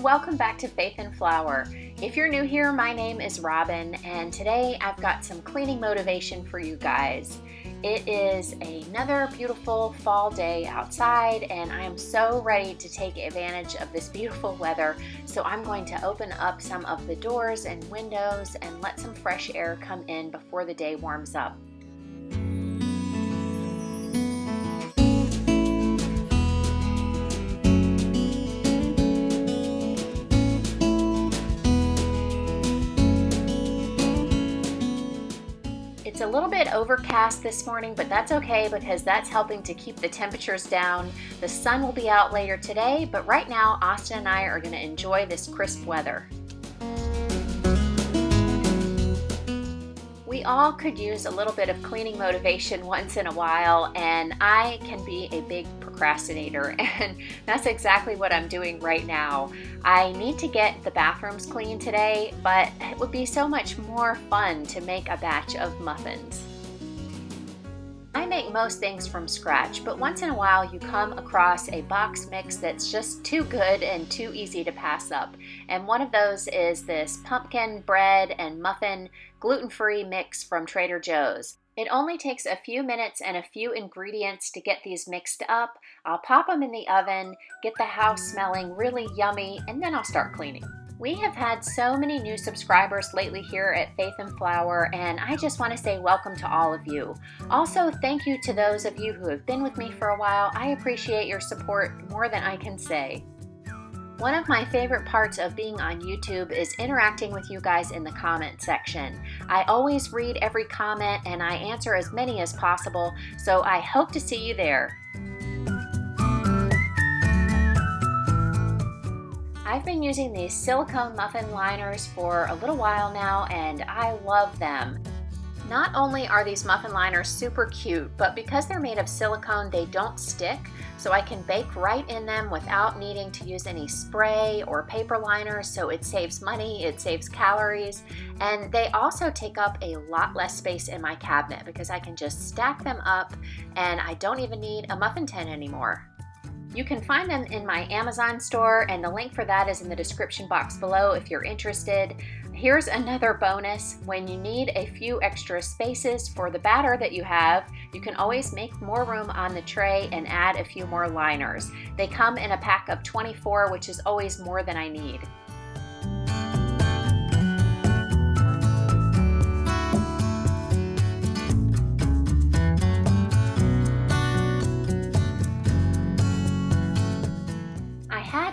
welcome back to Faith and Flour. If you're new here, my name is Robin, and today I've got some cleaning motivation for you guys. It is another beautiful fall day outside, and I am so ready to take advantage of this beautiful weather, so I'm going to open up some of the doors and windows and let some fresh air come in before the day warms up. It's a little bit overcast this morning, but that's okay because that's helping to keep the temperatures down. The sun will be out later today, but right now Austin and I are going to enjoy this crisp weather. We all could use a little bit of cleaning motivation once in a while, and I can be a big procrastinator, and that's exactly what I'm doing right now. I need to get the bathrooms clean today, but it would be so much more fun to make a batch of muffins. I make most things from scratch, but once in a while you come across a box mix that's just too good and too easy to pass up. And one of those is this pumpkin bread and muffin gluten-free mix from Trader Joe's. It only takes a few minutes and a few ingredients to get these mixed up. I'll pop them in the oven, get the house smelling really yummy, and then I'll start cleaning. We have had so many new subscribers lately here at Faith and Flour, and I just want to say welcome to all of you. Also, thank you to those of you who have been with me for a while. I appreciate your support more than I can say. One of my favorite parts of being on YouTube is interacting with you guys in the comment section. I always read every comment and I answer as many as possible, so I hope to see you there. I've been using these silicone muffin liners for a little while now, and I love them. Not only are these muffin liners super cute, but because they're made of silicone, they don't stick, so I can bake right in them without needing to use any spray or paper liners, so it saves money, it saves calories, and they also take up a lot less space in my cabinet because I can just stack them up and I don't even need a muffin tin anymore. You can find them in my Amazon store, and the link for that is in the description box below if you're interested. Here's another bonus. When you need a few extra spaces for the batter that you have, you can always make more room on the tray and add a few more liners. They come in a pack of 24, which is always more than I need.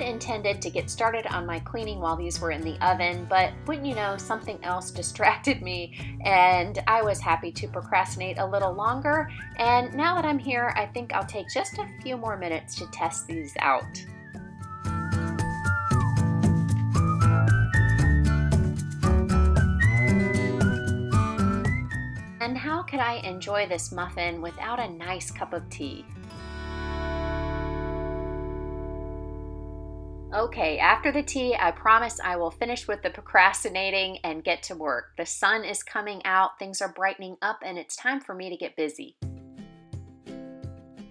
Intended to get started on my cleaning while these were in the oven, but wouldn't you know, something else distracted me and I was happy to procrastinate a little longer, and now that I'm here, I think I'll take just a few more minutes to test these out. And how could I enjoy this muffin without a nice cup of tea? Okay, after the tea, I promise I will finish with the procrastinating and get to work. The sun is coming out, things are brightening up, and it's time for me to get busy.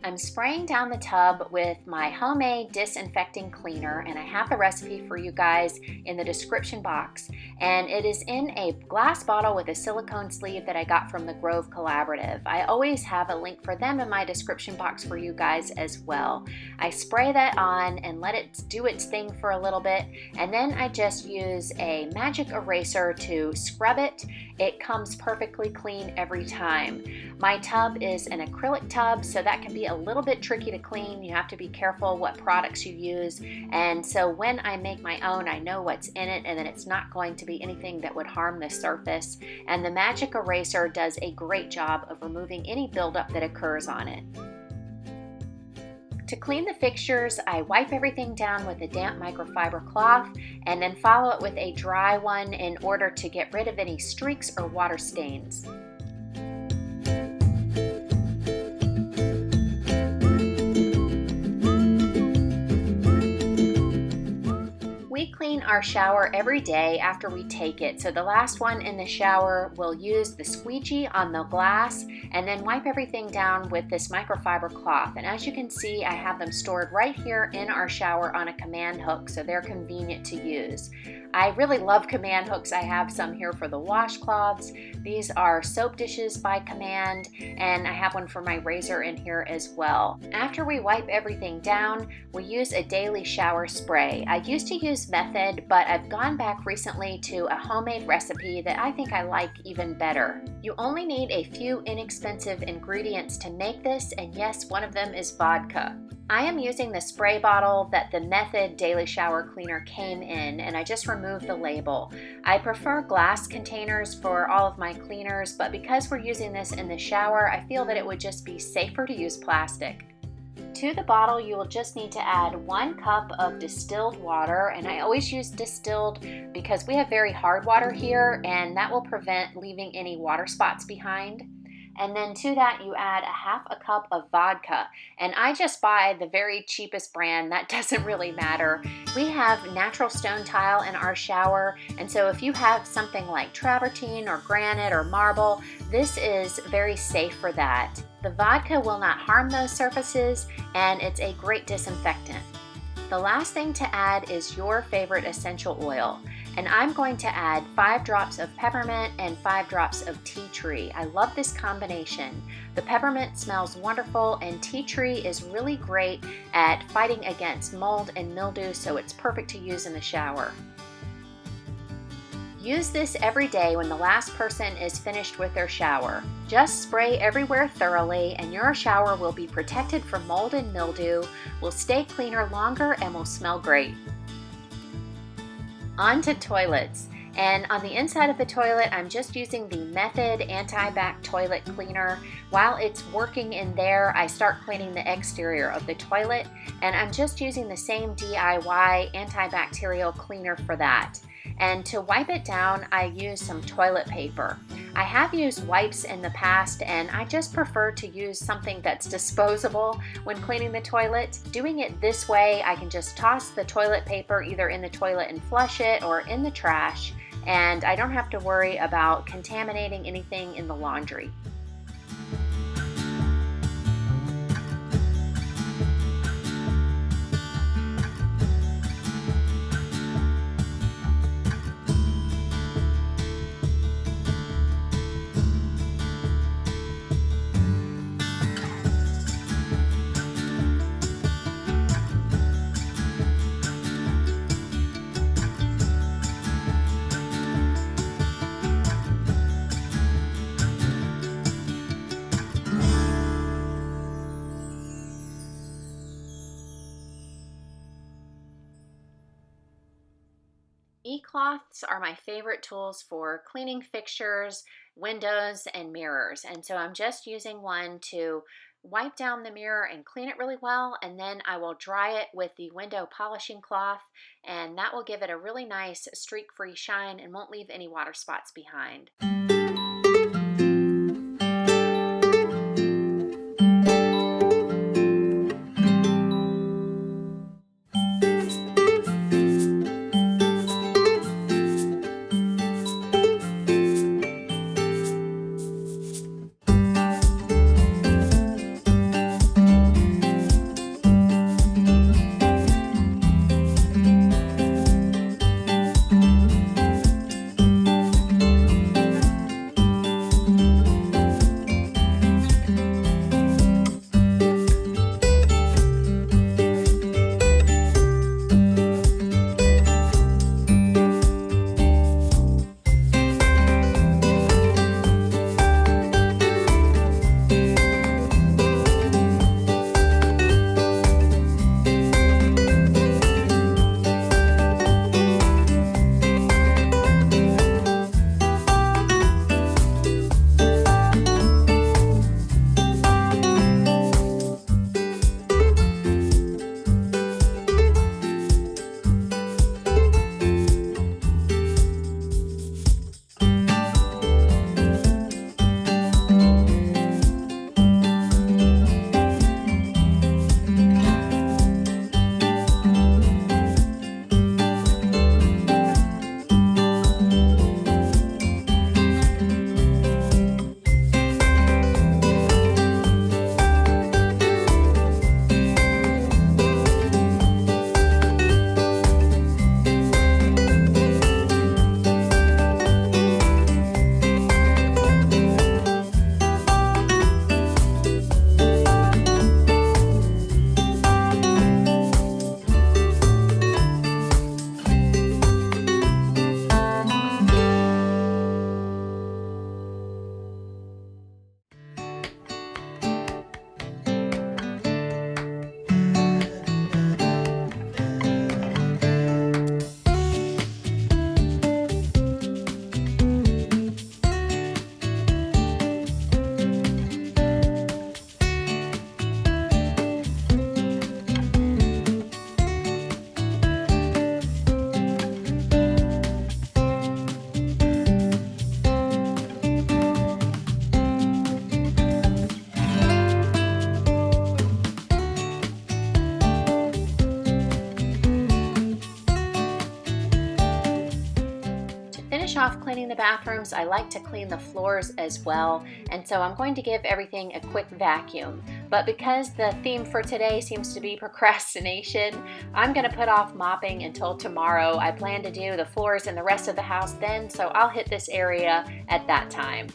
I'm spraying down the tub with my homemade disinfecting cleaner, and I have the recipe for you guys in the description box. And it is in a glass bottle with a silicone sleeve that I got from the Grove Collaborative. I always have a link for them in my description box for you guys as well. I spray that on and let it do its thing for a little bit, and then I just use a magic eraser to scrub it. It comes perfectly clean every time. My tub is an acrylic tub, so that can be a little bit tricky to clean. You have to be careful what products you use, and so when I make my own, I know what's in it and that it's not going to be anything that would harm the surface, and the magic eraser does a great job of removing any buildup that occurs on it. To clean the fixtures, I wipe everything down with a damp microfiber cloth and then follow it with a dry one in order to get rid of any streaks or water stains. We clean our shower every day after we take it. So the last one in the shower, we'll use the squeegee on the glass and then wipe everything down with this microfiber cloth. And as you can see, I have them stored right here in our shower on a command hook, so they're convenient to use. I really love command hooks. I have some here for the washcloths. These are soap dishes by command, and I have one for my razor in here as well. After we wipe everything down, we use a daily shower spray. I used to use Method, but I've gone back recently to a homemade recipe that I think I like even better. You only need a few inexpensive ingredients to make this, and yes, one of them is vodka. I am using the spray bottle that the Method Daily Shower Cleaner came in, and I just removed the label. I prefer glass containers for all of my cleaners, but because we're using this in the shower, I feel that it would just be safer to use plastic. To the bottle, you will just need to add 1 cup of distilled water, and I always use distilled because we have very hard water here, and that will prevent leaving any water spots behind. And then to that, you add 1/2 cup of vodka. And I just buy the very cheapest brand. That doesn't really matter. We have natural stone tile in our shower. And so if you have something like travertine or granite or marble, this is very safe for that. The vodka will not harm those surfaces, and it's a great disinfectant. The last thing to add is your favorite essential oil. And I'm going to add 5 drops of peppermint and 5 drops of tea tree. I love this combination. The peppermint smells wonderful, and tea tree is really great at fighting against mold and mildew, so it's perfect to use in the shower. Use this every day when the last person is finished with their shower. Just spray everywhere thoroughly, and your shower will be protected from mold and mildew, will stay cleaner longer, and will smell great. On to toilets, and on the inside of the toilet, I'm just using the Method Anti-Bac Toilet Cleaner. While it's working in there, I start cleaning the exterior of the toilet, and I'm just using the same DIY antibacterial cleaner for that. And to wipe it down, I use some toilet paper. I have used wipes in the past, and I just prefer to use something that's disposable when cleaning the toilet. Doing it this way, I can just toss the toilet paper either in the toilet and flush it or in the trash, and I don't have to worry about contaminating anything in the laundry. E-cloths are my favorite tools for cleaning fixtures, windows, and mirrors. And so I'm just using one to wipe down the mirror and clean it really well, and then I will dry it with the window polishing cloth, and that will give it a really nice streak-free shine and won't leave any water spots behind. finish off cleaning the bathrooms, I like to clean the floors as well, and so I'm going to give everything a quick vacuum. But because the theme for today seems to be procrastination, I'm going to put off mopping until tomorrow. I plan to do the floors and the rest of the house then, so I'll hit this area at that time.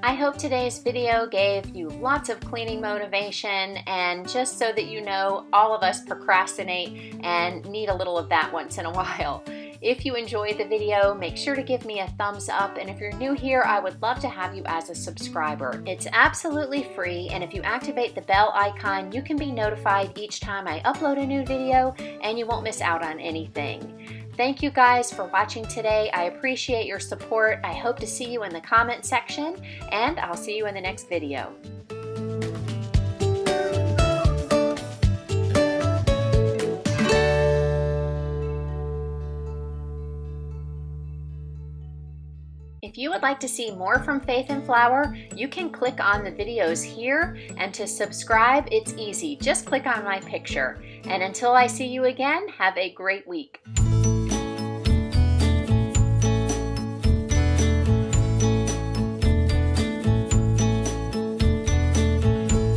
I hope today's video gave you lots of cleaning motivation, and just so that you know, all of us procrastinate and need a little of that once in a while. If you enjoyed the video, make sure to give me a thumbs up, and if you're new here, I would love to have you as a subscriber. It's absolutely free, and if you activate the bell icon, you can be notified each time I upload a new video, and you won't miss out on anything. Thank you guys for watching today. I appreciate your support. I hope to see you in the comment section, and I'll see you in the next video. If you would like to see more from Faith and Flower, you can click on the videos here, and to subscribe, it's easy. Just click on my picture. And until I see you again, have a great week.